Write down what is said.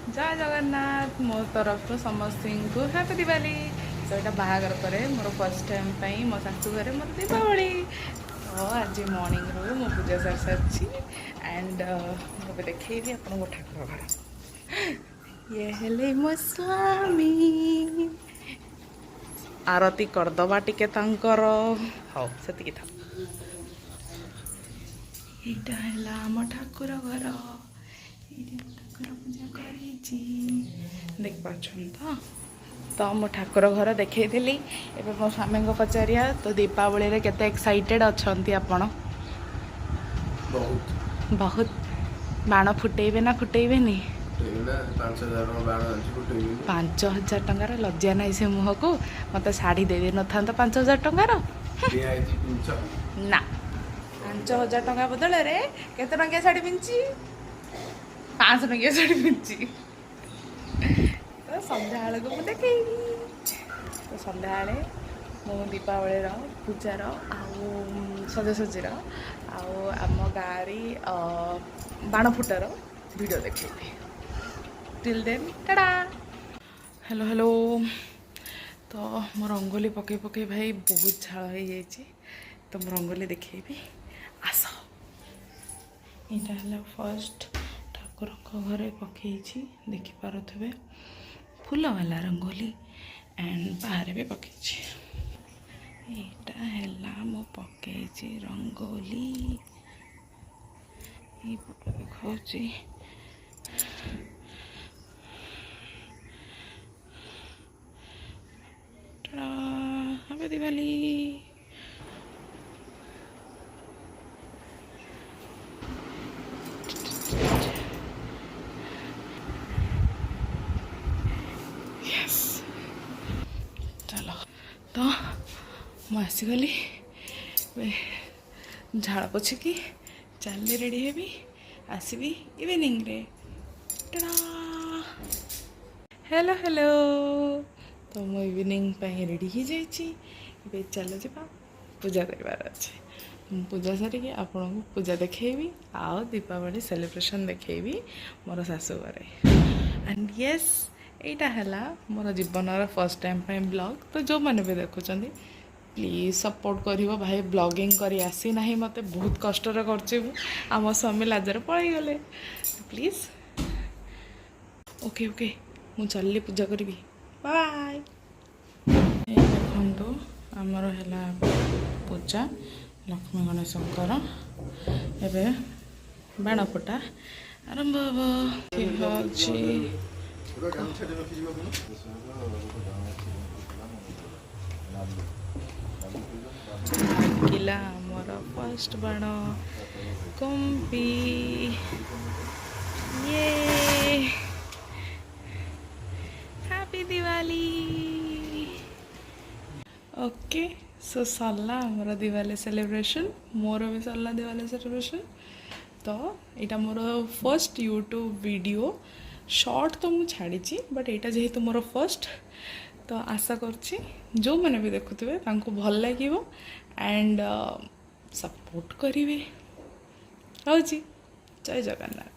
जय जगन्नाथ मो तरफ समस्त को हैप्पी दिवाली। सो यहाँ बाहागर पर मोर फर्स्ट टाइम मो शाशु घरे मोर दीपावली। तो आज मॉर्निंग रू मो पूजा सारी सारी एंड मुझे देखी आपको ठाकुर घर ये हेले मो स्वामी आरती करदबा टिके तांकर हाँ से था यहाँ है आम ठाकुर घर ठाकुर पूजा कर देख पार्छन तो मो ठाकुर घर देखी एवं मो स्वामी को पचारिया तो दीपावली रे केते एक्साइटेड अच्छंती आपण बहुत बाण फुटेबे ना फुटेबे नी 5,000 टंकार लज्जा ना से मुह को मत शाढ़ी दे न था 5,000 टंकार ना 5,000 टंका बदल रे केते टंकिया शाढ़ी पिंची 500 टंकिया शाढ़ी पिंची तो संध्या बेल को मुझे तो संध्या मु दीपावली पूजार सजासजीर आम गाँव बाण फुटार वीडियो देखी till then tata. Hello hello तो मो रंगोली पकई पकई भाई बहुत झाड़ हो जाइए तो मो रंगोली देखेबी आस यहाँ है फर्स्ट ठाकुर घरे पकई देखिपे फूल वाला रंगोली एंड बाहर भी पकई यहाँ है मो पकई रंगोली ये देखा हैप्पी दिवाली। यस चलो तो मुझे आसीगली झाड़ पोछिकी चल रेडी हेबी आसबि इवनिंग रे टाटा। हेलो हेलो तो मो इवनिंग रेडी हो जाइए चलो जा पूजा करार अच्छे पूजा सारिकी आपन को पूजा देखेबी आओ दीपावली सेलिब्रेशन देखेबी मोर शाशु घरे एंड यस यहाँ है मोर जीवन फर्स्ट टाइम ब्लॉग तो जो मैंने भी देखुं प्लीज सपोर्ट कर भाई ब्लॉगिंग कर आसी ना मत बहुत कष्ट आम स्वामी लाजर पलि गले प्लीज ओके ओके मु चलि पूजा करी बाय। देखो आमर है पूजा लक्ष्मी गणेशंकर एबे बाण फुटा आरंभ किला मोर फर्स्ट बाण कंपी ये हैप्पी दिवाली। ओके सो सरला मोर दिवाली सेलिब्रेशन मोर भी सरला दिवाली सेलिब्रेशन तो यहाँ more first YouTube video short तो मुझे छाड़ी बट यहाँ जेहेतु मोर फर्स्ट तो आशा करछि जो मैंने भी देखुवे भल लगे एंड सपोर्ट करेंगे। जय जगन्नाथ।